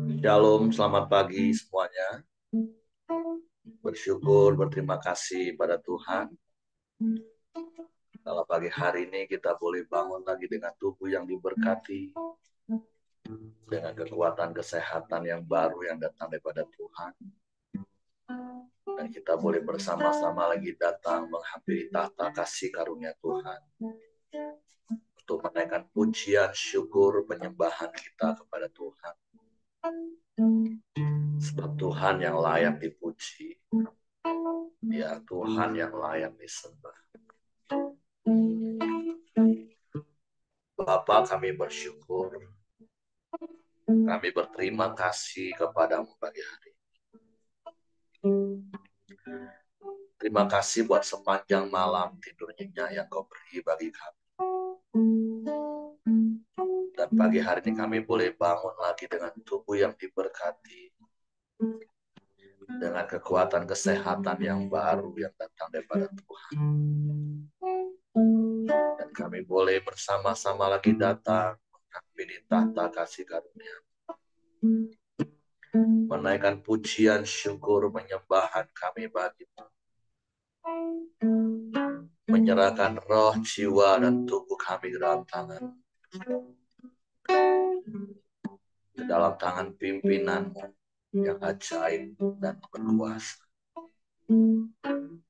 Shalom, selamat pagi semuanya. Bersyukur, berterima kasih pada Tuhan. Kalau pagi hari ini kita boleh bangun lagi dengan tubuh yang diberkati, dengan kekuatan kesehatan yang baru yang datang daripada Tuhan. Dan kita boleh bersama-sama lagi datang menghampiri tahta kasih karunia Tuhan. Untuk menaikkan pujian, syukur, penyembahan kita kepada Tuhan. Sebab Tuhan yang layak dipuji. Ya, Tuhan yang layak disembah. Bapa, kami bersyukur, kami berterima kasih kepadamu pagi hari. Terima kasih buat sepanjang malam tidur nyenyak yang kau beri bagi kami. Dan pagi hari ini kami boleh bangun lagi dengan tubuh yang diberkati, dengan kekuatan kesehatan yang baru yang datang daripada Tuhan. Dan kami boleh bersama-sama lagi datang menghampiri tahta kasih karunia, menaikkan pujian, syukur, penyembahan kami bagimu, menyerahkan roh, jiwa, dan tubuh kami ke dalam tangan, ke dalam tangan pimpinanmu yang ajaib dan berkuasa.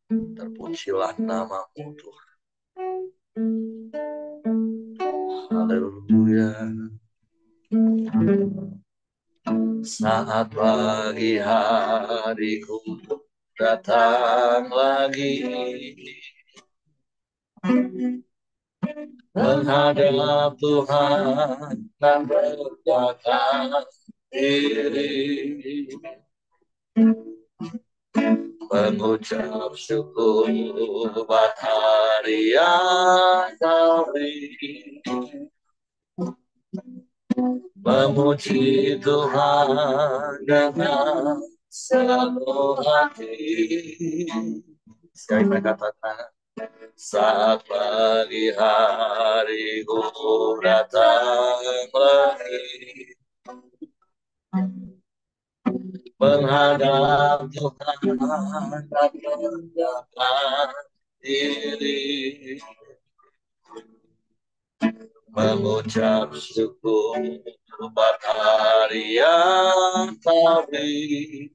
Terpujilah namamu Tuhan. Haleluya. Saat pagi hariku datang lagi, menghadap Tuhan dan berjaga diri, mengucap syukur buat hari yang kau beri, memuji Tuhan dengan seluruh hati. Sekali lagi katakan, saat pagi hariku datang lagi, menghadap Tuhan dan menjaga diri, mengucap syukur buat hari yang kau beri,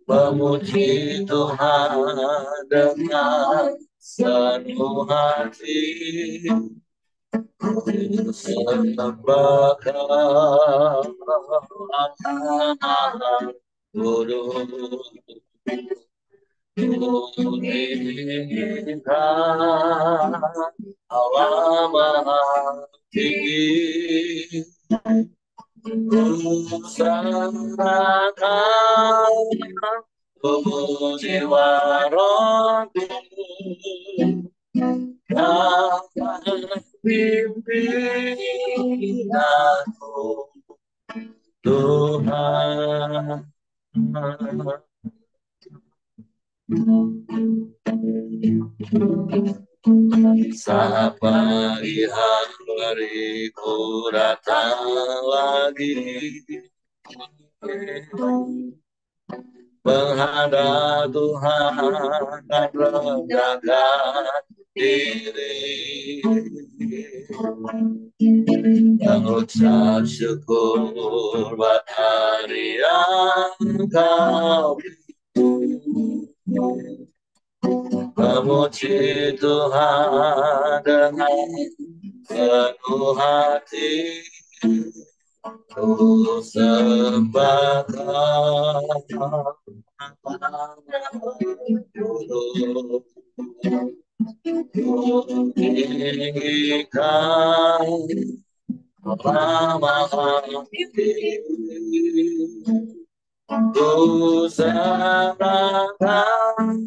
memuji Tuhan dengan seluruh hati, sembah Allah kudus, pujikan Allah Maha Tinggi, serahkan tubuh jiwa rohku, dalam pimpinanmu Tuhan. Saat pagi hariku datang lagi, menghadap Tuhan dan menjaga diri, mengucap syukur buat hari yang kau beri, memuji Tuhan dengan penuh hati, ku sembah tinggikan Allah Maha Tinggi, ku serahkan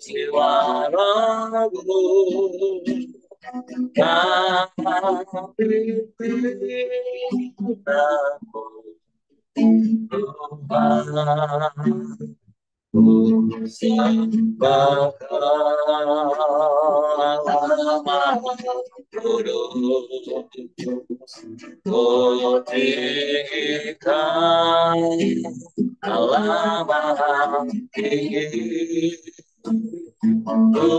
jiwa ragu, dalam pimpinanmu Tuhan. Ku sembah Allah Oh tinggikan Allah Maha Tinggi, ku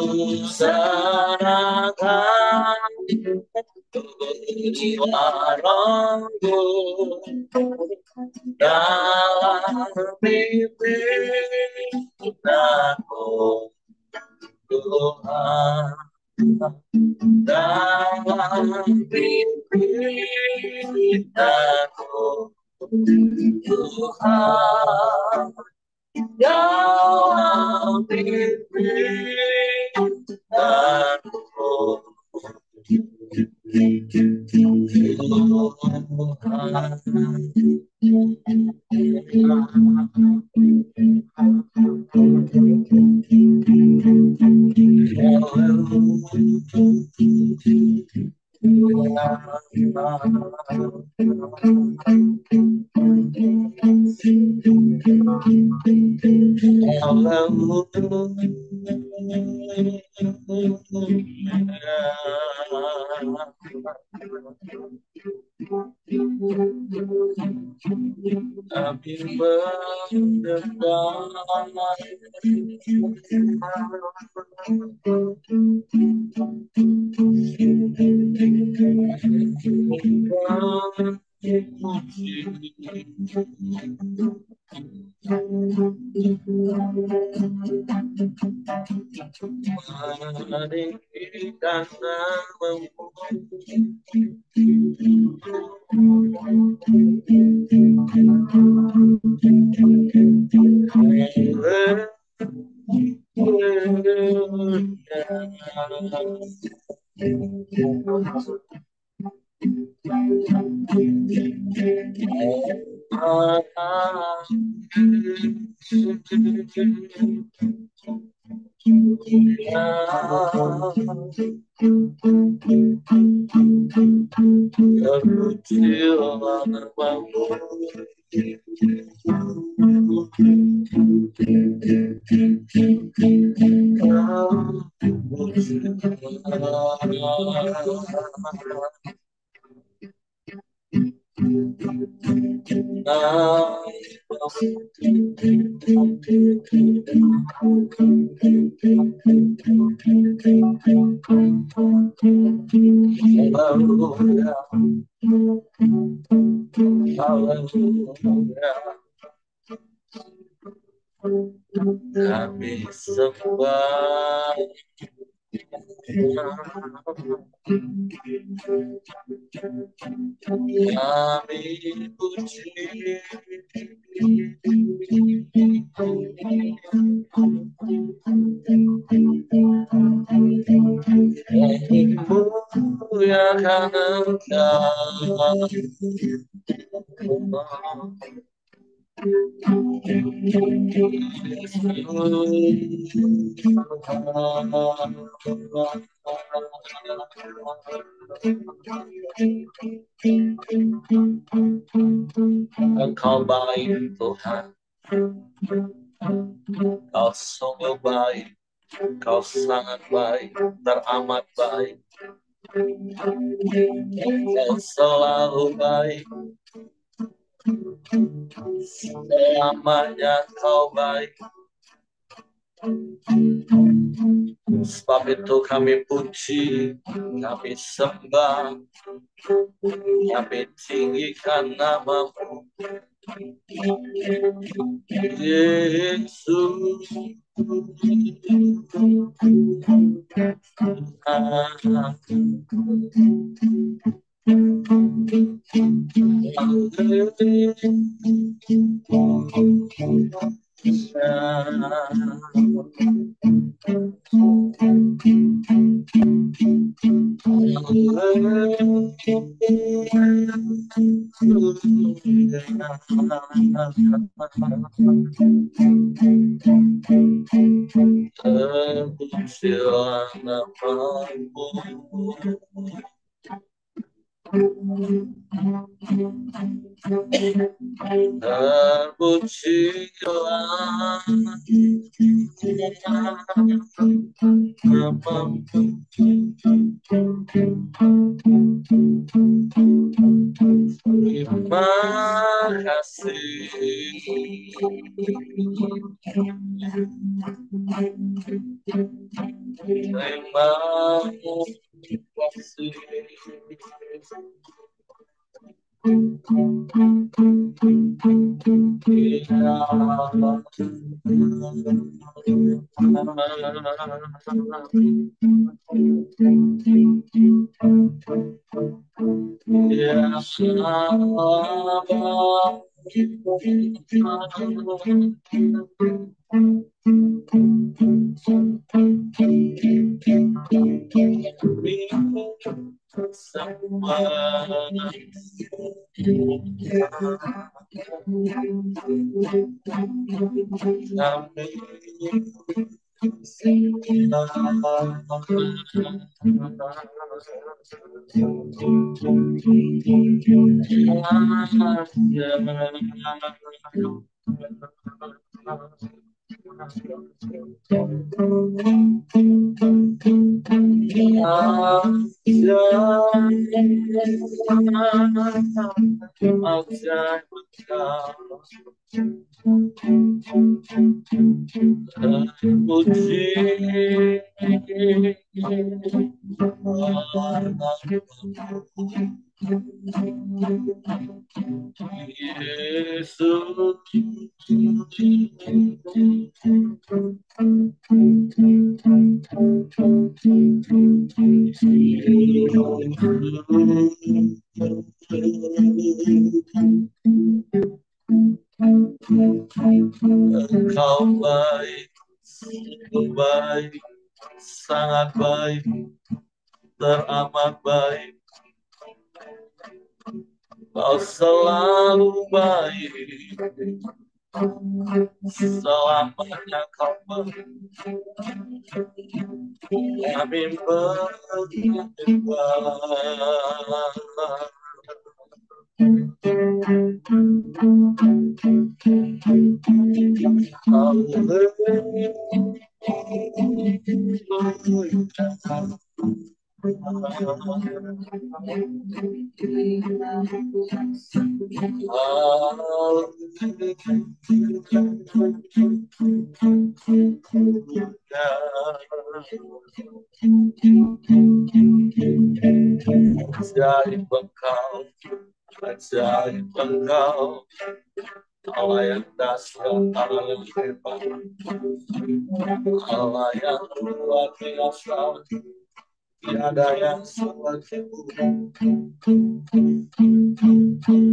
serahkan jiwa rohku dalam mimpi aku Tuhan, dalam mimpi aku Tuhan, dalam mimpi aku Kami sembah, kami puji, muliakan Engkau. Engkau baik Tuhan, Kau sungguh baik, Kau sangat baik, teramat baik, Kau selalu baik, selamanya Kau baik. Sebab itu kami puji, kami sembah, kami tinggikan nama-Mu, Yesus. Terpujilah nama-Mu. Terpujilah namamu, terima kasih. Terima kasih. Ya Engkau baik, baik, sangat baik, teramat baik. Kau selalu baik, selamanya kau baik. Kami menyembah. Ajaib Engkau, ajaib Engkau, Allah yang dahsyat, Allah yang hebat, Allah yang luar biasa, tiada yang seperti-Mu,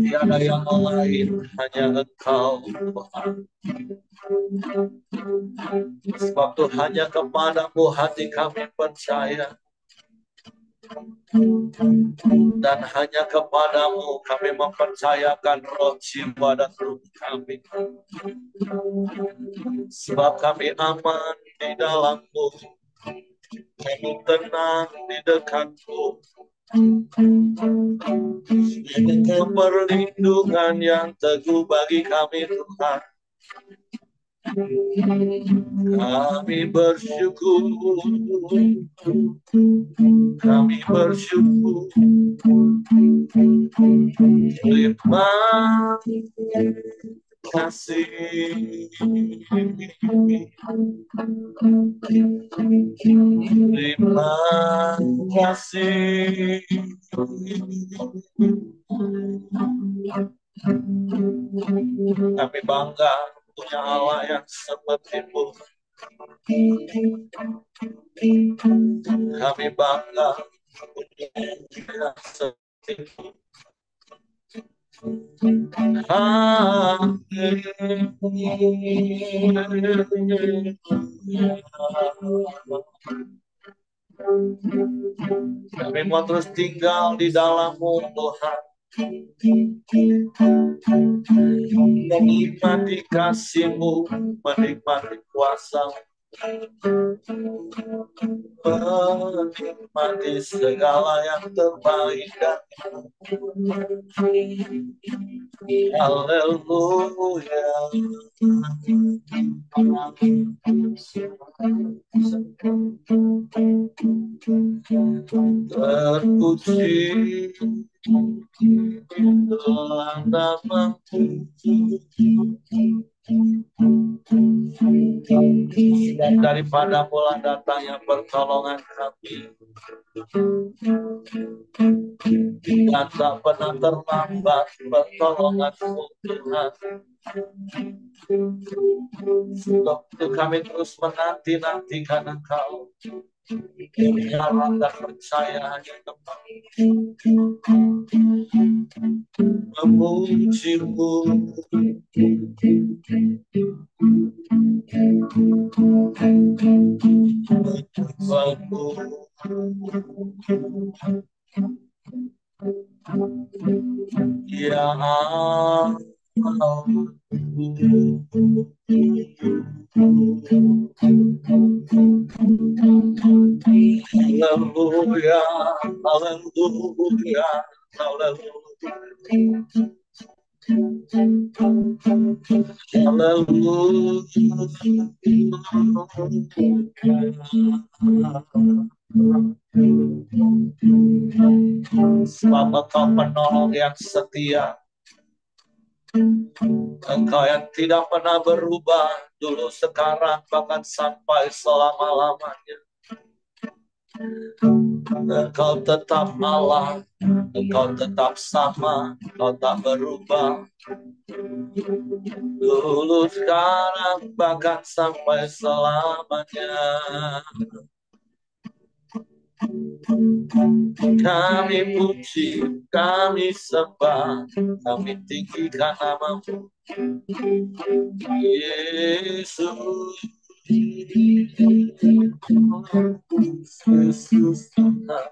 tiada yang lain, hanya Engkau Tuhan. Sebab itu hanya kepadamu hati kami percaya, dan hanya kepadamu kami mempercayakan roh, jiwa, dan tubuh kami. Sebab kami aman di dalam-Mu, kami tenang di dekat-Mu. Itu perlindungan yang teguh bagi kami Tuhan. Kami bersyukur, kami bersyukur. Terima kasih, terima kasih. Kami bangga punya Allah yang seperti-Mu. Kami bangga punya Allah yang seperti-Mu. Kami mau terus tinggal di dalam-Mu Tuhan, menikmati kasih-Mu, menikmati kuasa-Mu, menikmati segala yang terbaik dan haleluya. Terpuji telah namamu, dan daripada mula datangnya pertolongan kami, dan tak pernah terlambat pertolongan-Mu Tuhan. Sebab itu kami terus menanti-nantikan Engkau, berharap dan percaya hanya memuji-Mu. Ya Allah, haleluya, haleluya, sebab Engkau penolong yang setia, Engkau yang tidak pernah berubah, dulu, sekarang, bahkan sampai selama-lamanya. Engkau tetap Allah, Engkau tetap sama, Engkau tak berubah, dulu, sekarang, bahkan sampai selamanya. Kami puji, kami sembah, kami tinggikan nama-Mu, Yesus. Yesus Tuhan.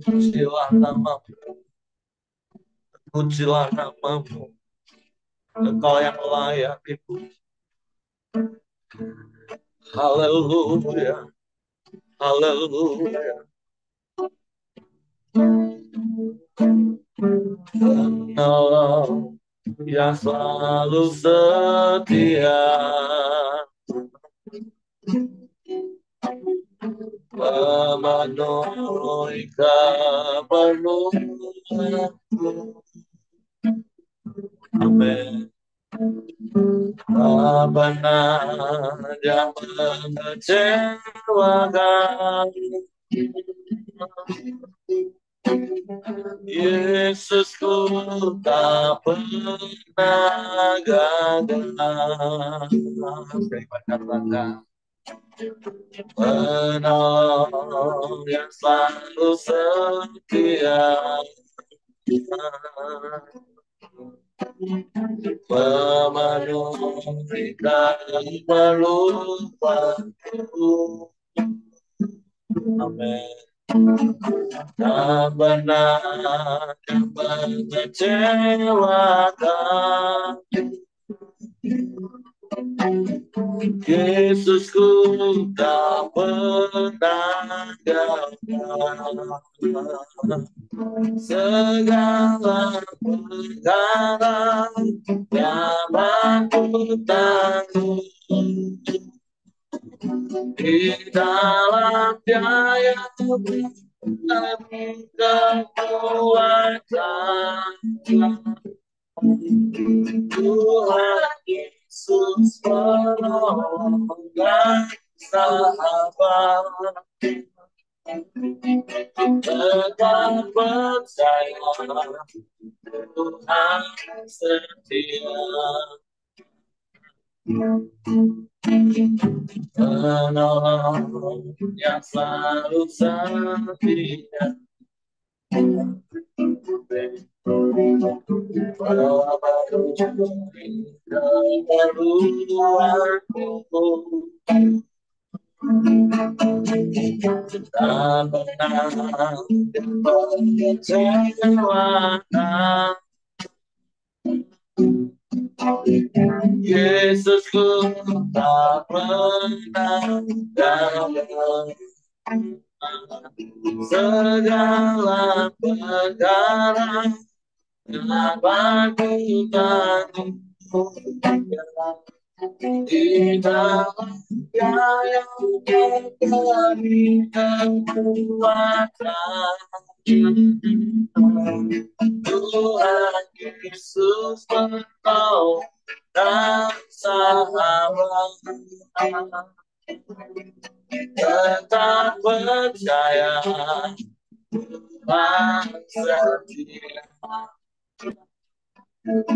Pujilah nama-Mu, pujilah nama-Mu, Engkau yang layak dipuji. Haleluya, haleluya. Allah yang selalu setia, memenuhi keperluanku. Amin. Tak pernah Dia mengecewakan. Yesusku tak pernah gagal. Penolong yang selalu setia, memenuhi keperluanku. Amin. Tak pernah mengecewakan. Yesusku tak pernah gagal. Segala perkara dapat ku tanggung di dalam Dia yang memberi kekuatan. Tuhan Yesus penolong dan sahabat, tetap percaya Tuhan setia. Penolong yang selalu setia, memenuhi keperluanku. Tak pernah mengecewakan. Yesusku tak pernah gagal. Segala perkara dapat ku tanggung di dalam Dia yang memberi kekuatan. Tuhan Yesus penolong dan sahabat, tetap percaya Tuhan setia.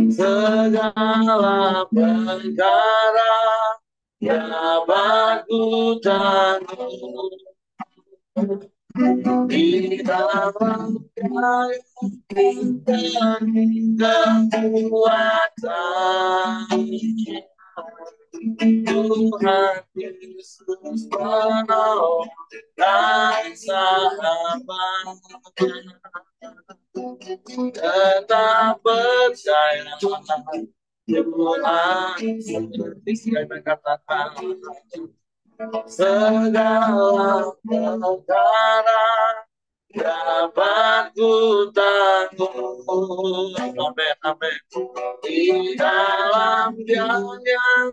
Segala perkara dapat ku tanggung di dalam Dia yang memberi kekuatan. Tuhan Yesus penolong dan sahabat, tetap percaya Tuhan seperti saya katakan. Segala perkara dapat ku tanggung. Amin, amin. Di dalam Dia yang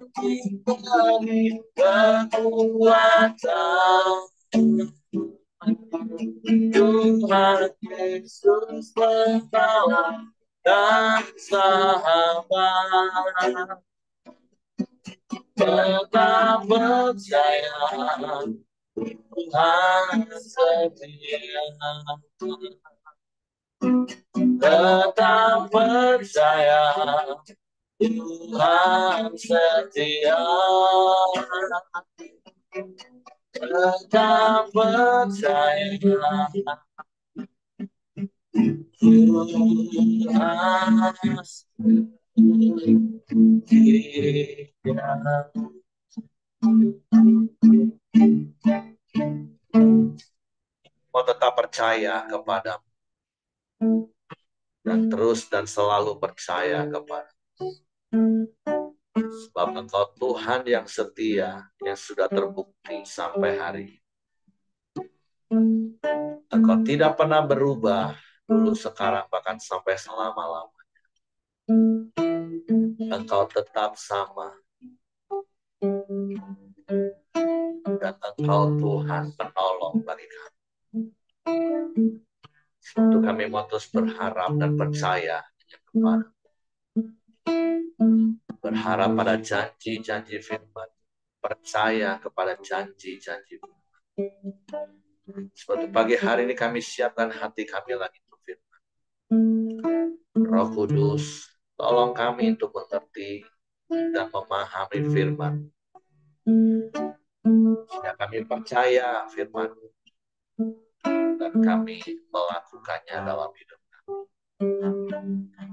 memberi kekuatan. Tuhan Yesus penolong dan sahabat, tetap percaya Tuhan setia. Tetap percaya Tuhan setia. Tetap percaya Tuhan setia. Mau tetap percaya kepada dan terus dan selalu percaya kepada, sebab Engkau Tuhan yang setia, yang sudah terbukti sampai hari ini. Engkau tidak pernah berubah, dulu, sekarang, bahkan sampai selama-lamanya. Engkau tetap sama, dan Engkau Tuhan penolong bagi kami. Untuk kami mau terus berharap dan percaya kepada, berharap pada janji-janji firman, percaya kepada janji-janji firman. Seperti pagi hari ini kami siapkan hati kami lagi untuk firman. Roh Kudus, tolong kami untuk mengerti dan memahami firman, sehingga kami percaya firman dan kami melakukannya dalam hidup kami.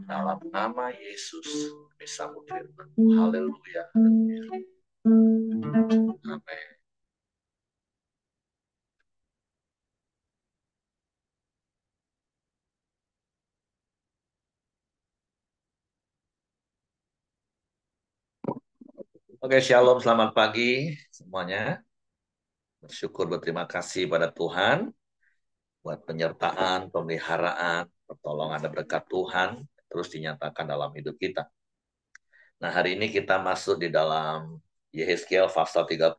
Dalam nama Yesus kami sambut firman. Haleluya. Amin. Oke, shalom, selamat pagi semuanya. Bersyukur, berterima kasih pada Tuhan buat penyertaan, pemeliharaan, pertolongan dan berkat Tuhan terus dinyatakan dalam hidup kita. Nah, hari ini kita masuk di dalam Yehezkiel pasal 30,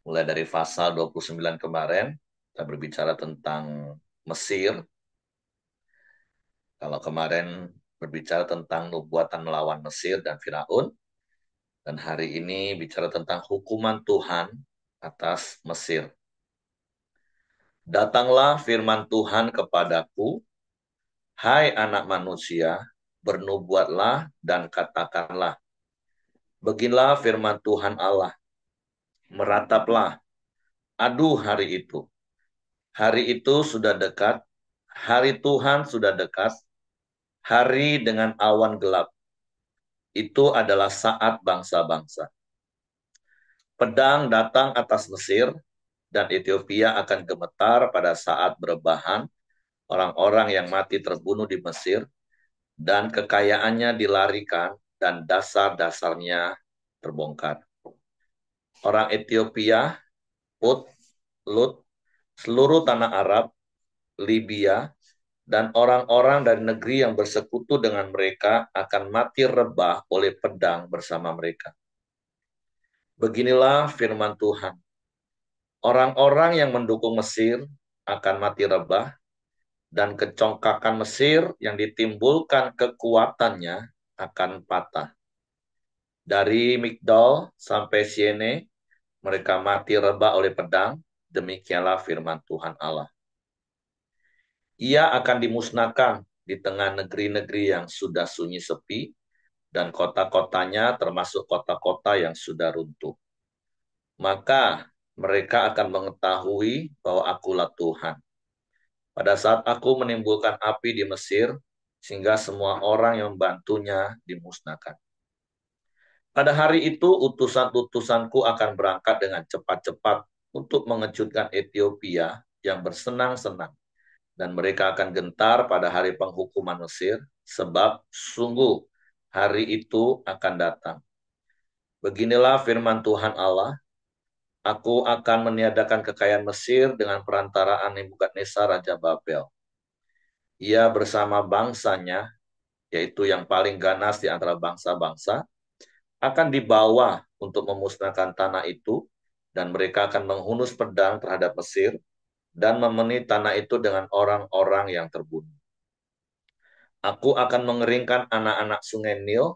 mulai dari pasal 29 kemarin, kita berbicara tentang Mesir. Kalau kemarin berbicara tentang nubuatan melawan Mesir dan Firaun, dan hari ini bicara tentang hukuman Tuhan atas Mesir. Datanglah firman Tuhan kepadaku, hai anak manusia, bernubuatlah dan katakanlah, beginilah firman Tuhan Allah, merataplah, aduh hari itu. Hari itu sudah dekat, hari Tuhan sudah dekat, hari dengan awan gelap. Itu adalah saat bangsa-bangsa. Pedang datang atas Mesir, dan Ethiopia akan gemetar pada saat berebahan, orang-orang yang mati terbunuh di Mesir, dan kekayaannya dilarikan, dan dasar-dasarnya terbongkar. Orang Ethiopia, Put, Lut, seluruh tanah Arab, Libya, dan orang-orang dari negeri yang bersekutu dengan mereka akan mati rebah oleh pedang bersama mereka. Beginilah firman Tuhan. Orang-orang yang mendukung Mesir akan mati rebah, dan kecongkakan Mesir yang ditimbulkan kekuatannya akan patah. Dari Migdol sampai Siene, mereka mati rebah oleh pedang. Demikianlah firman Tuhan Allah. Ia akan dimusnahkan di tengah negeri-negeri yang sudah sunyi sepi, dan kota-kotanya termasuk kota-kota yang sudah runtuh. Maka mereka akan mengetahui bahwa akulah Tuhan. Pada saat aku menimbulkan api di Mesir, sehingga semua orang yang membantunya dimusnahkan. Pada hari itu, utusan-utusanku akan berangkat dengan cepat-cepat untuk mengejutkan Ethiopia yang bersenang-senang. Dan mereka akan gentar pada hari penghukuman Mesir, sebab sungguh hari itu akan datang. Beginilah firman Tuhan Allah, aku akan meniadakan kekayaan Mesir dengan perantaraan Nebukadnezar Raja Babel. Ia bersama bangsanya, yaitu yang paling ganas di antara bangsa-bangsa, akan dibawa untuk memusnahkan tanah itu, dan mereka akan menghunus pedang terhadap Mesir, dan memenuhi tanah itu dengan orang-orang yang terbunuh. Aku akan mengeringkan anak-anak sungai Nil,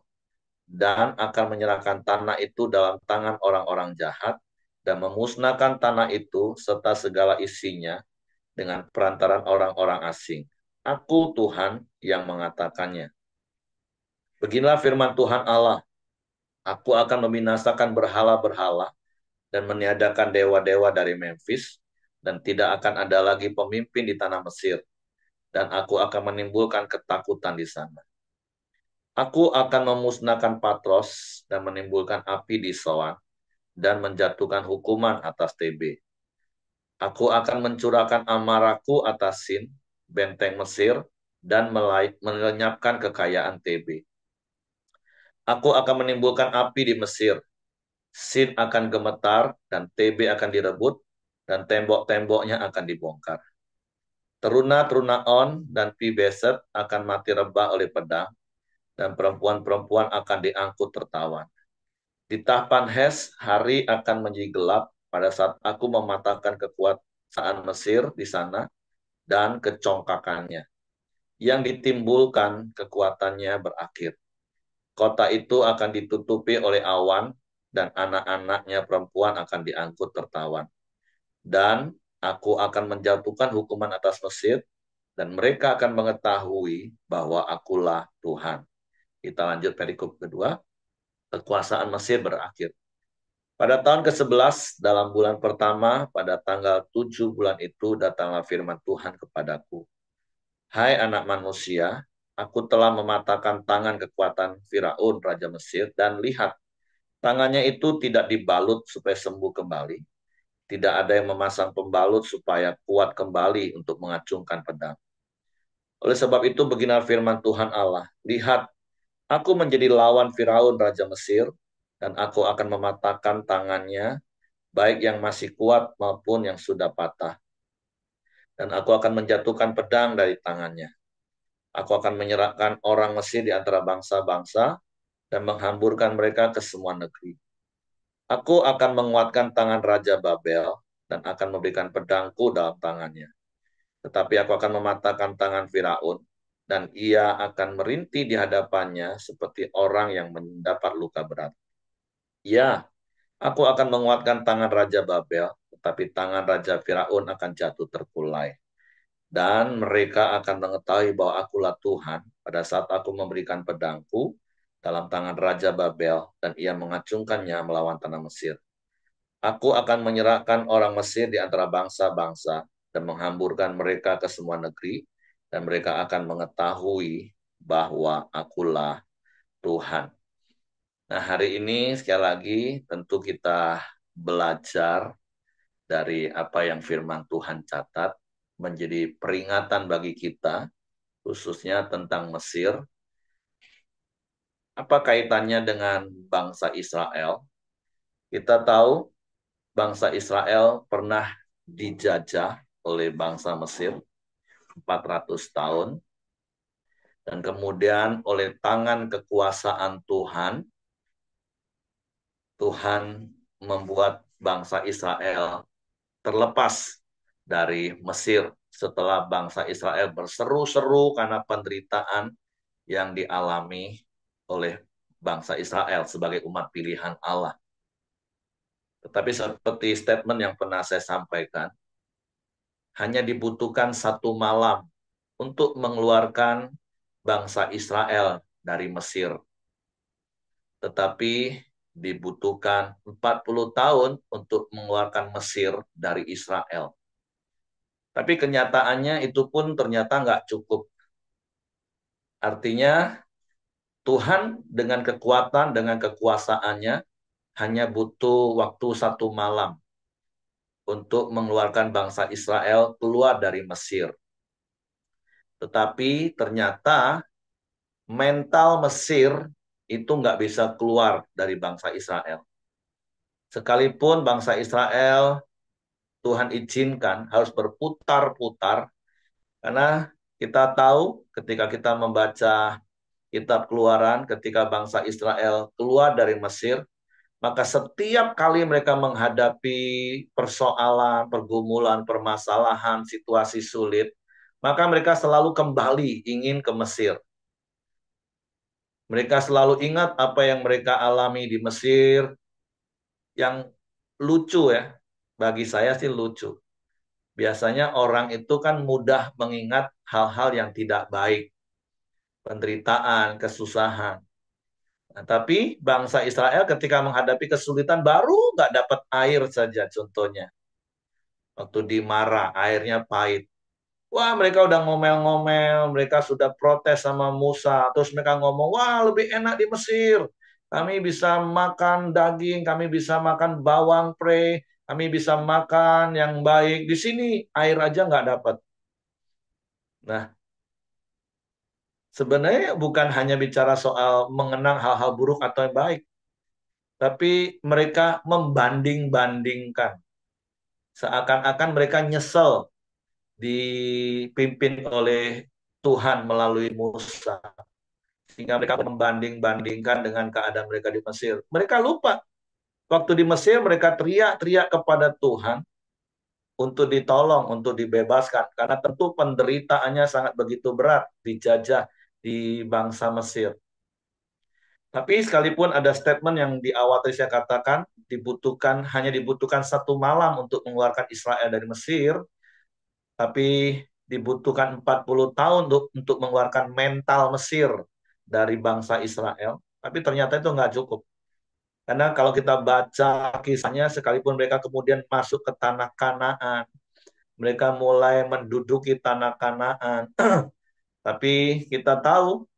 dan akan menyerahkan tanah itu dalam tangan orang-orang jahat, dan memusnahkan tanah itu serta segala isinya dengan perantaran orang-orang asing. Aku Tuhan yang mengatakannya. Beginilah firman Tuhan Allah. Aku akan membinasakan berhala-berhala dan meniadakan dewa-dewa dari Memphis, dan tidak akan ada lagi pemimpin di tanah Mesir, dan aku akan menimbulkan ketakutan di sana. Aku akan memusnahkan Patros dan menimbulkan api di Soan, dan menjatuhkan hukuman atas TB. Aku akan mencurahkan amarahku atas Sin, benteng Mesir, dan melenyapkan kekayaan TB. Aku akan menimbulkan api di Mesir. Sin akan gemetar, dan TB akan direbut, dan tembok-temboknya akan dibongkar. Teruna-teruna On dan Pi-Beset akan mati rebah oleh pedang, dan perempuan-perempuan akan diangkut tertawan. Di Tahpanhes, hari akan menjadi gelap pada saat aku mematahkan kekuasaan Mesir di sana dan kecongkakannya. Yang ditimbulkan kekuatannya berakhir. Kota itu akan ditutupi oleh awan, dan anak-anaknya perempuan akan diangkut tertawan. Dan aku akan menjatuhkan hukuman atas Mesir, dan mereka akan mengetahui bahwa akulah Tuhan. Kita lanjut perikop kedua. Kekuasaan Mesir berakhir. Pada tahun ke-11, dalam bulan pertama, pada tanggal 7 bulan itu, datanglah firman Tuhan kepadaku. Hai anak manusia, aku telah mematahkan tangan kekuatan Firaun, Raja Mesir, dan lihat, tangannya itu tidak dibalut supaya sembuh kembali. Tidak ada yang memasang pembalut supaya kuat kembali untuk mengacungkan pedang. Oleh sebab itu, beginilah firman Tuhan Allah. Lihat, aku menjadi lawan Firaun, Raja Mesir, dan aku akan mematahkan tangannya, baik yang masih kuat maupun yang sudah patah. Dan aku akan menjatuhkan pedang dari tangannya. Aku akan menyerahkan orang Mesir di antara bangsa-bangsa dan menghamburkan mereka ke semua negeri. Aku akan menguatkan tangan Raja Babel dan akan memberikan pedangku dalam tangannya. Tetapi aku akan mematahkan tangan Firaun, dan ia akan merintih di hadapannya seperti orang yang mendapat luka berat. Ya, aku akan menguatkan tangan Raja Babel, tetapi tangan Raja Firaun akan jatuh terkulai. Dan mereka akan mengetahui bahwa akulah Tuhan pada saat aku memberikan pedangku dalam tangan Raja Babel, dan ia mengacungkannya melawan tanah Mesir. Aku akan menyerahkan orang Mesir di antara bangsa-bangsa dan menghamburkan mereka ke semua negeri, dan mereka akan mengetahui bahwa akulah Tuhan. Nah, hari ini sekali lagi tentu kita belajar dari apa yang firman Tuhan catat, menjadi peringatan bagi kita, khususnya tentang Mesir. Apa kaitannya dengan bangsa Israel? Kita tahu bangsa Israel pernah dijajah oleh bangsa Mesir 400 tahun, dan kemudian oleh tangan kekuasaan Tuhan, Tuhan membuat bangsa Israel terlepas dari Mesir setelah bangsa Israel berseru-seru karena penderitaan yang dialami oleh bangsa Israel sebagai umat pilihan Allah. Tetapi seperti statement yang pernah saya sampaikan, hanya dibutuhkan satu malam untuk mengeluarkan bangsa Israel dari Mesir. Tetapi dibutuhkan 40 tahun untuk mengeluarkan Mesir dari Israel. Tapi kenyataannya itu pun ternyata nggak cukup. Artinya Tuhan dengan kekuatan, dengan kekuasaannya hanya butuh waktu satu malam untuk mengeluarkan bangsa Israel keluar dari Mesir. Tetapi ternyata mental Mesir itu nggak bisa keluar dari bangsa Israel. Sekalipun bangsa Israel Tuhan izinkan harus berputar-putar, karena kita tahu ketika kita membaca kitab Keluaran, ketika bangsa Israel keluar dari Mesir, maka setiap kali mereka menghadapi persoalan, pergumulan, permasalahan, situasi sulit, maka mereka selalu kembali ingin ke Mesir. Mereka selalu ingat apa yang mereka alami di Mesir, yang lucu ya, bagi saya sih lucu. Biasanya orang itu kan mudah mengingat hal-hal yang tidak baik, penderitaan, kesusahan. Nah, tapi bangsa Israel ketika menghadapi kesulitan baru nggak dapat air saja contohnya. Waktu di Mara, airnya pahit. Wah, mereka udah ngomel-ngomel, mereka sudah protes sama Musa. Terus mereka ngomong, wah lebih enak di Mesir. Kami bisa makan daging, kami bisa makan bawang pre, kami bisa makan yang baik. Di sini air aja nggak dapat. Nah, sebenarnya bukan hanya bicara soal mengenang hal-hal buruk atau yang baik, tapi mereka membanding-bandingkan. Seakan-akan mereka nyesel dipimpin oleh Tuhan melalui Musa. Sehingga mereka membanding-bandingkan dengan keadaan mereka di Mesir. Mereka lupa. Waktu di Mesir mereka teriak-teriak kepada Tuhan untuk ditolong, untuk dibebaskan. Karena tentu penderitaannya sangat begitu berat, dijajah di bangsa Mesir. Tapi sekalipun ada statement yang di awal tadi saya katakan, hanya dibutuhkan satu malam untuk mengeluarkan Israel dari Mesir, tapi dibutuhkan 40 tahun untuk mengeluarkan mental Mesir dari bangsa Israel. Tapi ternyata itu nggak cukup. Karena kalau kita baca kisahnya, sekalipun mereka kemudian masuk ke tanah Kanaan, mereka mulai menduduki tanah Kanaan. Tapi kita tahu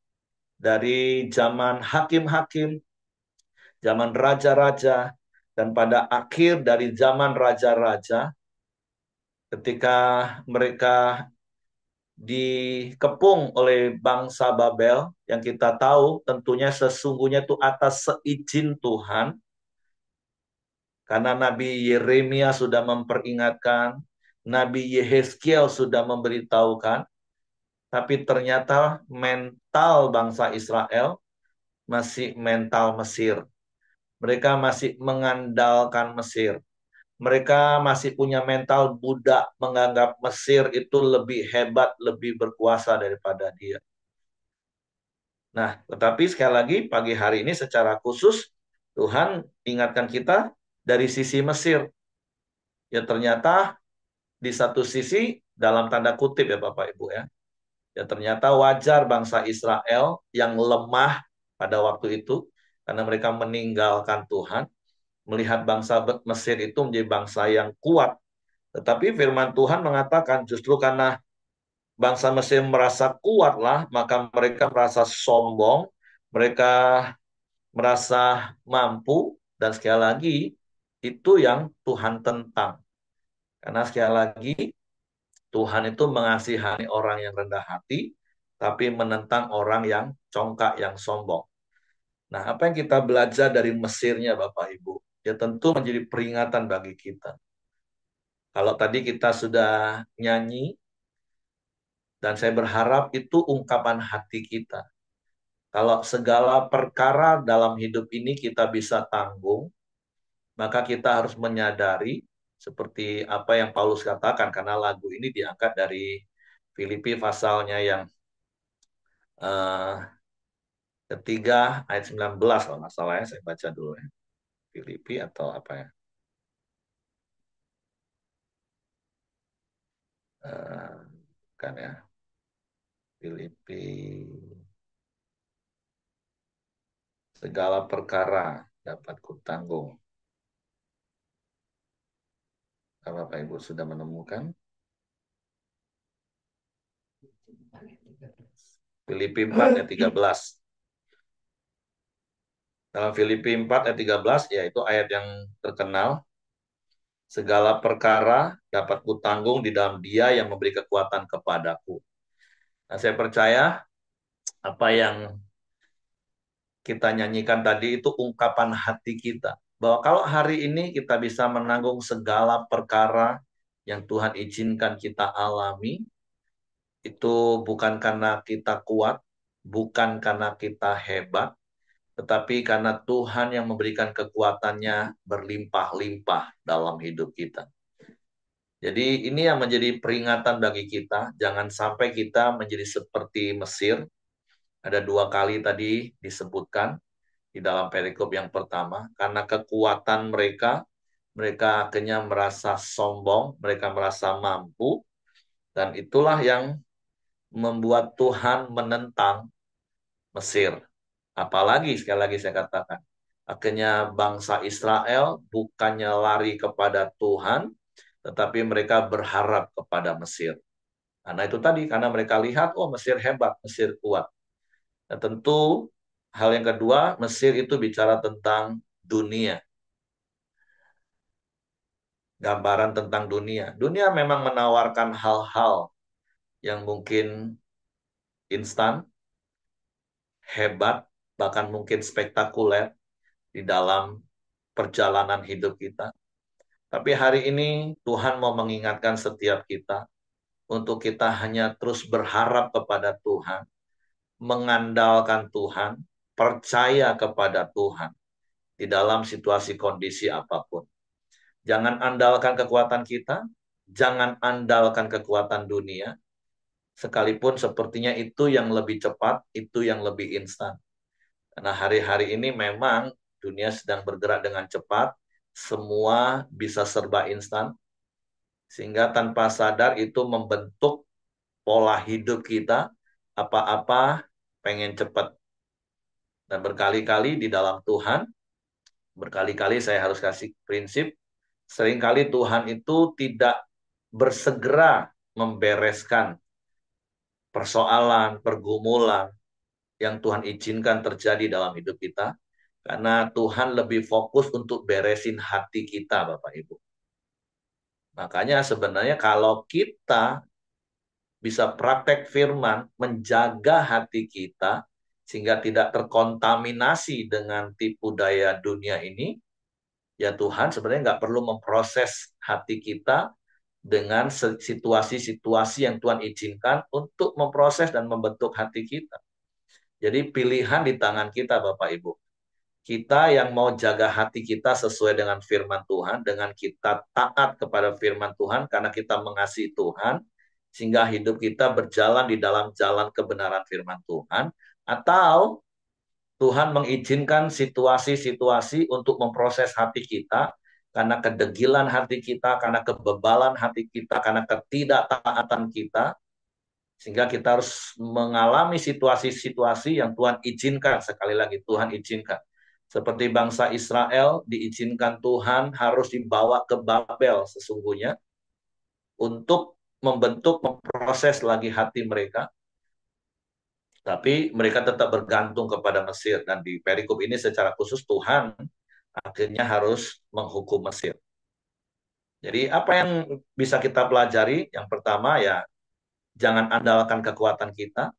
dari zaman hakim-hakim, zaman raja-raja, dan pada akhir dari zaman raja-raja, ketika mereka dikepung oleh bangsa Babel, yang kita tahu tentunya sesungguhnya itu atas seizin Tuhan, karena Nabi Yeremia sudah memperingatkan, Nabi Yehezkiel sudah memberitahukan, tapi ternyata mental bangsa Israel masih mental Mesir. Mereka masih mengandalkan Mesir. Mereka masih punya mental budak, menganggap Mesir itu lebih hebat, lebih berkuasa daripada dia. Nah, tetapi sekali lagi pagi hari ini secara khusus Tuhan ingatkan kita dari sisi Mesir. Ya ternyata di satu sisi dalam tanda kutip ya Bapak Ibu ya. Ya ternyata wajar bangsa Israel yang lemah pada waktu itu karena mereka meninggalkan Tuhan, melihat bangsa Mesir itu menjadi bangsa yang kuat. Tetapi firman Tuhan mengatakan justru karena bangsa Mesir merasa kuatlah, maka mereka merasa sombong, mereka merasa mampu, dan sekali lagi itu yang Tuhan tentang. Karena sekali lagi, Tuhan itu mengasihani orang yang rendah hati, tapi menentang orang yang congkak, yang sombong. Nah, apa yang kita belajar dari Mesirnya, Bapak Ibu? Ya tentu menjadi peringatan bagi kita. Kalau tadi kita sudah nyanyi, dan saya berharap itu ungkapan hati kita. Kalau segala perkara dalam hidup ini kita bisa tanggung, maka kita harus menyadari seperti apa yang Paulus katakan, karena lagu ini diangkat dari Filipi pasalnya yang eh, ketiga ayat 19 kalau nggak salah ya, saya baca dulu ya. Filipi atau apa ya? Eh, kan ya, Filipi segala perkara dapat kutanggung. Apa Bapak Ibu sudah menemukan? Filipi 4 ayat 13. Dalam Filipi 4 ayat 13, yaitu ayat yang terkenal. Segala perkara dapat kutanggung di dalam Dia yang memberi kekuatan kepadaku. Nah, saya percaya apa yang kita nyanyikan tadi itu ungkapan hati kita. Bahwa kalau hari ini kita bisa menanggung segala perkara yang Tuhan izinkan kita alami, itu bukan karena kita kuat, bukan karena kita hebat, tetapi karena Tuhan yang memberikan kekuatannya berlimpah-limpah dalam hidup kita. Jadi ini yang menjadi peringatan bagi kita, jangan sampai kita menjadi seperti Mesir. Ada dua kali tadi disebutkan di dalam perikop yang pertama, karena kekuatan mereka, mereka akhirnya merasa sombong, mereka merasa mampu, dan itulah yang membuat Tuhan menentang Mesir. Apalagi sekali lagi saya katakan, akhirnya bangsa Israel bukannya lari kepada Tuhan, tetapi mereka berharap kepada Mesir. Karena itu tadi, karena mereka lihat, oh Mesir hebat, Mesir kuat. Dan tentu hal yang kedua, Mesir itu bicara tentang dunia. Gambaran tentang dunia. Dunia memang menawarkan hal-hal yang mungkin instan, hebat, bahkan mungkin spektakuler di dalam perjalanan hidup kita. Tapi hari ini Tuhan mau mengingatkan setiap kita untuk kita hanya terus berharap kepada Tuhan, mengandalkan Tuhan, percaya kepada Tuhan di dalam situasi kondisi apapun. Jangan andalkan kekuatan kita, jangan andalkan kekuatan dunia, sekalipun sepertinya itu yang lebih cepat, itu yang lebih instan. Karena hari-hari ini memang dunia sedang bergerak dengan cepat, semua bisa serba instan, sehingga tanpa sadar itu membentuk pola hidup kita, apa-apa pengen cepat. Dan berkali-kali di dalam Tuhan, berkali-kali saya harus kasih prinsip, seringkali Tuhan itu tidak bersegera membereskan persoalan, pergumulan yang Tuhan izinkan terjadi dalam hidup kita, karena Tuhan lebih fokus untuk beresin hati kita, Bapak Ibu. Makanya sebenarnya kalau kita bisa praktek firman, menjaga hati kita, sehingga tidak terkontaminasi dengan tipu daya dunia ini, ya Tuhan sebenarnya nggak perlu memproses hati kita dengan situasi-situasi yang Tuhan izinkan untuk memproses dan membentuk hati kita. Jadi pilihan di tangan kita, Bapak Ibu. Kita yang mau jaga hati kita sesuai dengan firman Tuhan, dengan kita taat kepada firman Tuhan, karena kita mengasihi Tuhan, sehingga hidup kita berjalan di dalam jalan kebenaran firman Tuhan, atau Tuhan mengizinkan situasi-situasi untuk memproses hati kita, karena kedegilan hati kita, karena kebebalan hati kita, karena ketidaktaatan kita, sehingga kita harus mengalami situasi-situasi yang Tuhan izinkan. Sekali lagi, Tuhan izinkan. Seperti bangsa Israel, diizinkan Tuhan harus dibawa ke Babel sesungguhnya, untuk membentuk, memproses lagi hati mereka. Tapi mereka tetap bergantung kepada Mesir. Dan di perikop ini secara khusus Tuhan akhirnya harus menghukum Mesir. Jadi apa yang bisa kita pelajari? Yang pertama ya, jangan andalkan kekuatan kita,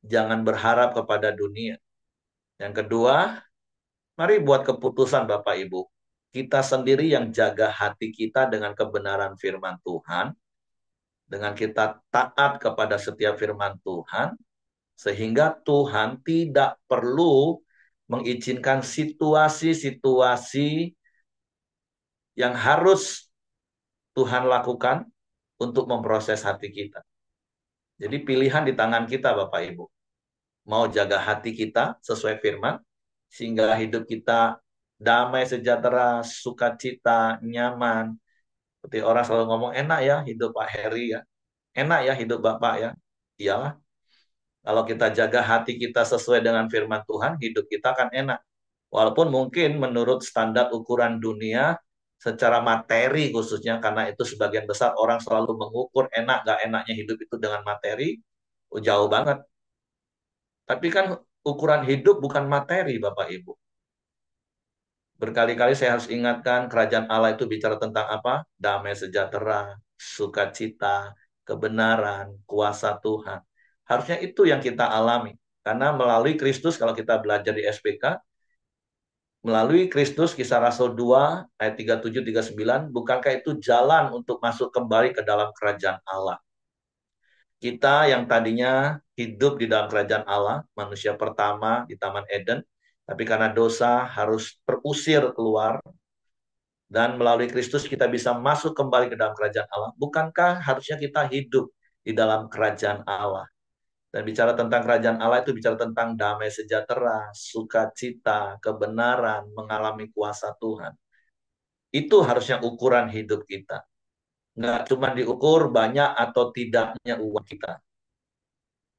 jangan berharap kepada dunia. Yang kedua, mari buat keputusan Bapak Ibu. Kita sendiri yang jaga hati kita dengan kebenaran firman Tuhan, dengan kita taat kepada setiap firman Tuhan, sehingga Tuhan tidak perlu mengizinkan situasi-situasi yang harus Tuhan lakukan untuk memproses hati kita. Jadi pilihan di tangan kita Bapak Ibu. Mau jaga hati kita sesuai firman, sehingga hidup kita damai, sejahtera, sukacita, nyaman. Seperti orang selalu ngomong, enak ya hidup Pak Heri ya. Enak ya hidup Bapak ya. Iyalah, kalau kita jaga hati kita sesuai dengan firman Tuhan, hidup kita akan enak. Walaupun mungkin menurut standar ukuran dunia, secara materi khususnya, karena itu sebagian besar orang selalu mengukur enak gak enaknya hidup itu dengan materi, jauh banget. Tapi kan ukuran hidup bukan materi, Bapak Ibu. Berkali-kali saya harus ingatkan, kerajaan Allah itu bicara tentang apa? Damai sejahtera, sukacita, kebenaran, kuasa Tuhan. Harusnya itu yang kita alami. Karena melalui Kristus, kalau kita belajar di SPK, melalui Kristus, Kisah Rasul 2, ayat 37-39, bukankah itu jalan untuk masuk kembali ke dalam kerajaan Allah? Kita yang tadinya hidup di dalam kerajaan Allah, manusia pertama di Taman Eden, tapi karena dosa harus terusir keluar, dan melalui Kristus kita bisa masuk kembali ke dalam kerajaan Allah. Bukankah harusnya kita hidup di dalam kerajaan Allah? Dan bicara tentang kerajaan Allah itu bicara tentang damai sejahtera, sukacita, kebenaran, mengalami kuasa Tuhan. Itu harusnya ukuran hidup kita. Nggak cuma diukur banyak atau tidaknya uang kita.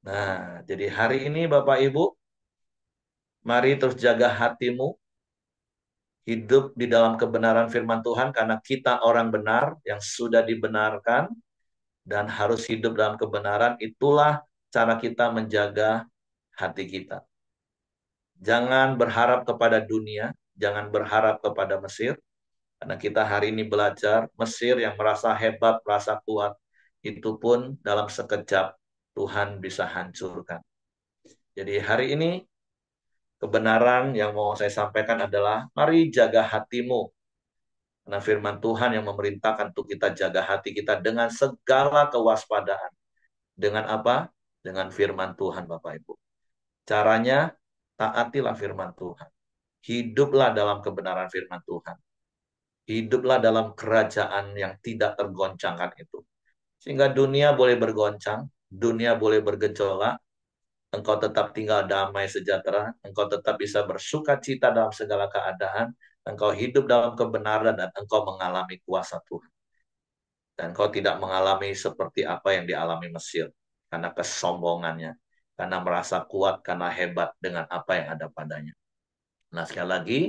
Nah, jadi hari ini Bapak Ibu, mari terus jaga hatimu, hidup di dalam kebenaran firman Tuhan, karena kita orang benar yang sudah dibenarkan dan harus hidup dalam kebenaran. Itulah cara kita menjaga hati kita. Jangan berharap kepada dunia, jangan berharap kepada Mesir, karena kita hari ini belajar Mesir yang merasa hebat, merasa kuat, itu pun dalam sekejap Tuhan bisa hancurkan. Jadi hari ini kebenaran yang mau saya sampaikan adalah mari jaga hatimu. Karena firman Tuhan yang memerintahkan untuk kita jaga hati kita dengan segala kewaspadaan. Dengan apa? Dengan firman Tuhan Bapak Ibu. Caranya taatilah firman Tuhan. Hiduplah dalam kebenaran firman Tuhan. Hiduplah dalam kerajaan yang tidak tergoncangkan itu. Sehingga dunia boleh bergoncang, dunia boleh bergejolak, engkau tetap tinggal damai sejahtera, engkau tetap bisa bersuka cita dalam segala keadaan, engkau hidup dalam kebenaran, dan engkau mengalami kuasa Tuhan. Dan engkau tidak mengalami seperti apa yang dialami Mesir, karena kesombongannya, karena merasa kuat, karena hebat dengan apa yang ada padanya. Nah, sekali lagi,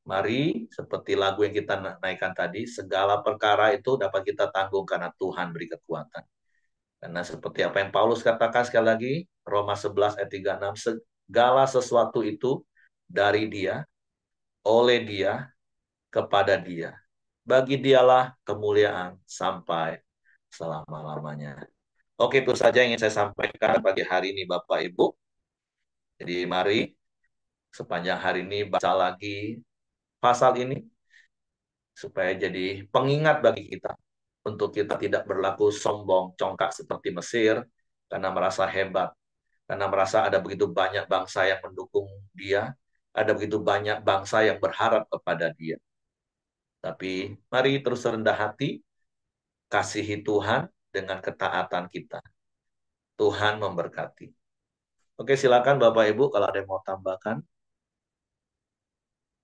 mari seperti lagu yang kita naikkan tadi, segala perkara itu dapat kita tanggung karena Tuhan beri kekuatan. Karena seperti apa yang Paulus katakan sekali lagi, Roma 11 ayat 36, segala sesuatu itu dari Dia, oleh Dia, kepada Dia. Bagi Dialah kemuliaan sampai selama-lamanya. Oke, itu saja yang ingin saya sampaikan pagi hari ini Bapak Ibu. Jadi mari sepanjang hari ini baca lagi pasal ini, supaya jadi pengingat bagi kita untuk kita tidak berlaku sombong, congkak seperti Mesir, karena merasa hebat, karena merasa ada begitu banyak bangsa yang mendukung dia, ada begitu banyak bangsa yang berharap kepada dia. Tapi mari terus rendah hati, kasihi Tuhan dengan ketaatan kita. Tuhan memberkati. Oke, silakan Bapak Ibu kalau ada yang mau tambahkan.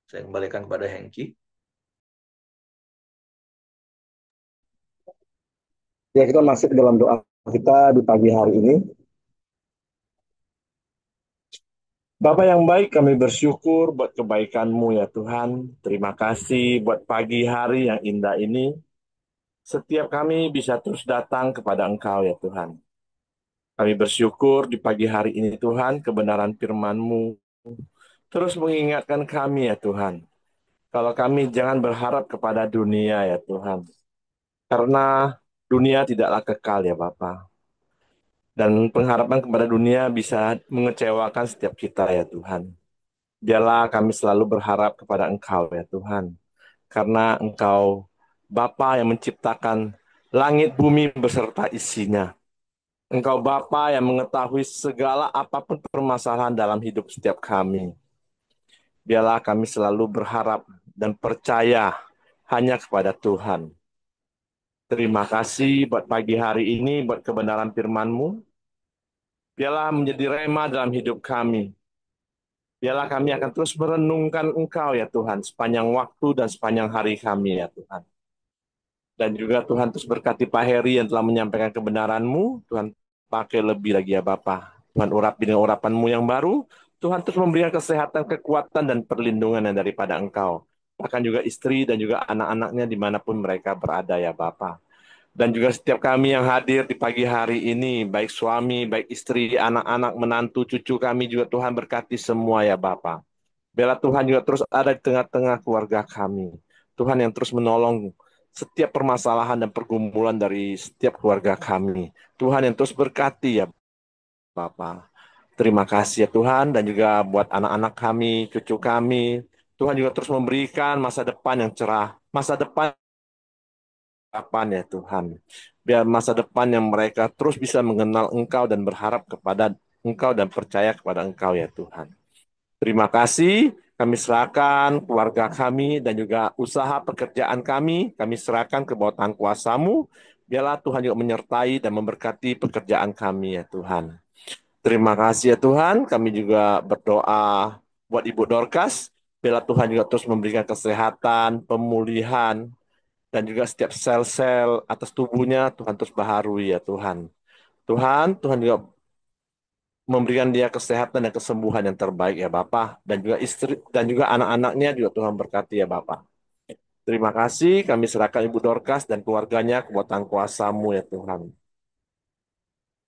Saya kembalikan kepada Hengki. Ya, kita masuk ke dalam doa kita di pagi hari ini. Bapa yang baik, kami bersyukur buat kebaikan-Mu ya Tuhan. Terima kasih buat pagi hari yang indah ini. Setiap kami bisa terus datang kepada Engkau ya Tuhan. Kami bersyukur di pagi hari ini Tuhan, kebenaran firman-Mu terus mengingatkan kami ya Tuhan. kalau kami jangan berharap kepada dunia ya Tuhan. Karena dunia tidaklah kekal ya Bapa. Dan pengharapan kepada dunia bisa mengecewakan setiap kita ya Tuhan. Biarlah kami selalu berharap kepada Engkau ya Tuhan. Karena Engkau Bapa yang menciptakan langit bumi beserta isinya. Engkau Bapa yang mengetahui segala apapun permasalahan dalam hidup setiap kami. Biarlah kami selalu berharap dan percaya hanya kepada Tuhan. Terima kasih buat pagi hari ini, buat kebenaran firman-Mu. Biarlah menjadi rema dalam hidup kami. Biarlah kami akan terus merenungkan Engkau ya Tuhan, sepanjang waktu dan sepanjang hari kami ya Tuhan. Dan juga Tuhan terus berkati Pak Heri yang telah menyampaikan kebenaran-Mu. Tuhan pakai lebih lagi ya Bapa. Tuhan urapi dengan urapan-Mu yang baru. Tuhan terus memberikan kesehatan, kekuatan, dan perlindungan yang daripada Engkau. Bahkan juga istri dan juga anak-anaknya dimanapun mereka berada ya Bapa. Dan juga setiap kami yang hadir di pagi hari ini, baik suami, baik istri, anak-anak, menantu, cucu kami juga Tuhan berkati semua ya Bapa. Biarlah Tuhan juga terus ada di tengah-tengah keluarga kami. Tuhan yang terus menolong setiap permasalahan dan pergumulan dari setiap keluarga kami. Tuhan yang terus berkati ya Bapa. Terima kasih ya Tuhan dan juga buat anak-anak kami, cucu kami. Tuhan juga terus memberikan masa depan yang cerah, masa depan kapan ya Tuhan. Biar masa depan yang mereka terus bisa mengenal Engkau dan berharap kepada Engkau dan percaya kepada Engkau ya Tuhan. Terima kasih. Kami serahkan keluarga kami dan juga usaha pekerjaan kami serahkan ke bawah tangan kuasa-Mu. Biarlah Tuhan juga menyertai dan memberkati pekerjaan kami ya Tuhan. Terima kasih ya Tuhan. Kami juga berdoa buat Ibu Dorcas. Biarlah Tuhan juga terus memberikan kesehatan, pemulihan, dan juga setiap sel-sel atas tubuhnya Tuhan terus baharui ya Tuhan. Tuhan juga memberikan dia kesehatan dan kesembuhan yang terbaik ya Bapak dan juga istri dan juga anak-anaknya juga Tuhan berkati ya Bapak. Terima kasih kami serahkan Ibu Dorcas dan keluarganya ke tangan kuasa-Mu ya Tuhan.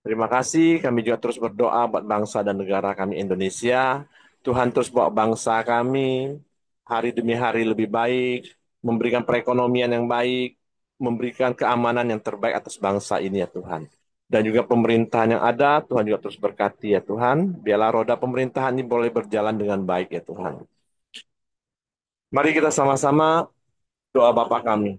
Terima kasih kami juga terus berdoa buat bangsa dan negara kami Indonesia. Tuhan terus bawa bangsa kami hari demi hari lebih baik, memberikan perekonomian yang baik, memberikan keamanan yang terbaik atas bangsa ini ya Tuhan. Dan juga pemerintahan yang ada, Tuhan juga terus berkati ya Tuhan. Biarlah roda pemerintahan ini boleh berjalan dengan baik ya Tuhan. Mari kita sama-sama doa Bapa kami.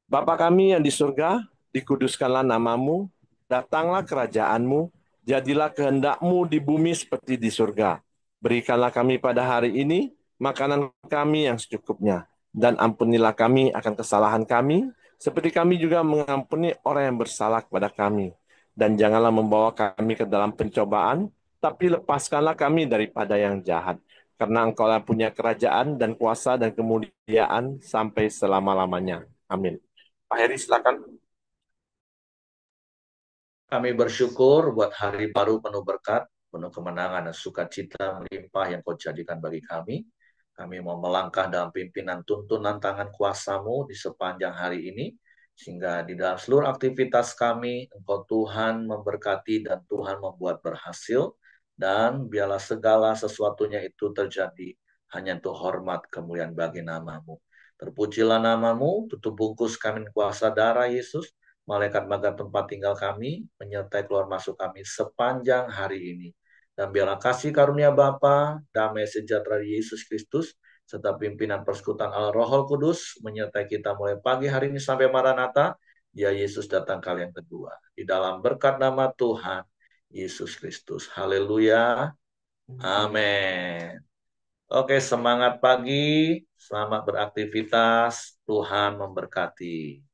Bapa kami yang di surga, dikuduskanlah namamu, datanglah kerajaanmu, jadilah kehendakmu di bumi seperti di surga. Berikanlah kami pada hari ini makanan kami yang secukupnya, dan ampunilah kami akan kesalahan kami, seperti kami juga mengampuni orang yang bersalah kepada kami. Dan janganlah membawa kami ke dalam pencobaan, tapi lepaskanlah kami daripada yang jahat. Karena Engkau lah punya kerajaan dan kuasa dan kemuliaan sampai selama-lamanya. Amin. Pak Heri, silakan. Kami bersyukur buat hari baru penuh berkat, penuh kemenangan dan sukacita melimpah yang Kau jadikan bagi kami. Kami mau melangkah dalam pimpinan tuntunan tangan kuasa-Mu di sepanjang hari ini, sehingga di dalam seluruh aktivitas kami, Engkau Tuhan memberkati dan Tuhan membuat berhasil, dan biarlah segala sesuatunya itu terjadi hanya untuk hormat kemuliaan bagi nama-Mu. Terpujilah nama-Mu, tutup bungkus kami kuasa darah Yesus, malaikat maga tempat tinggal kami, menyertai keluar masuk kami sepanjang hari ini. Dan biarlah kasih karunia Bapa, damai sejahtera Yesus Kristus, serta pimpinan persekutuan Allah Roh Kudus, menyertai kita mulai pagi hari ini sampai Maranatha, ya Yesus datang kali yang kedua. Di dalam berkat nama Tuhan, Yesus Kristus. Haleluya. Amin. Oke, semangat pagi, selamat beraktivitas, Tuhan memberkati.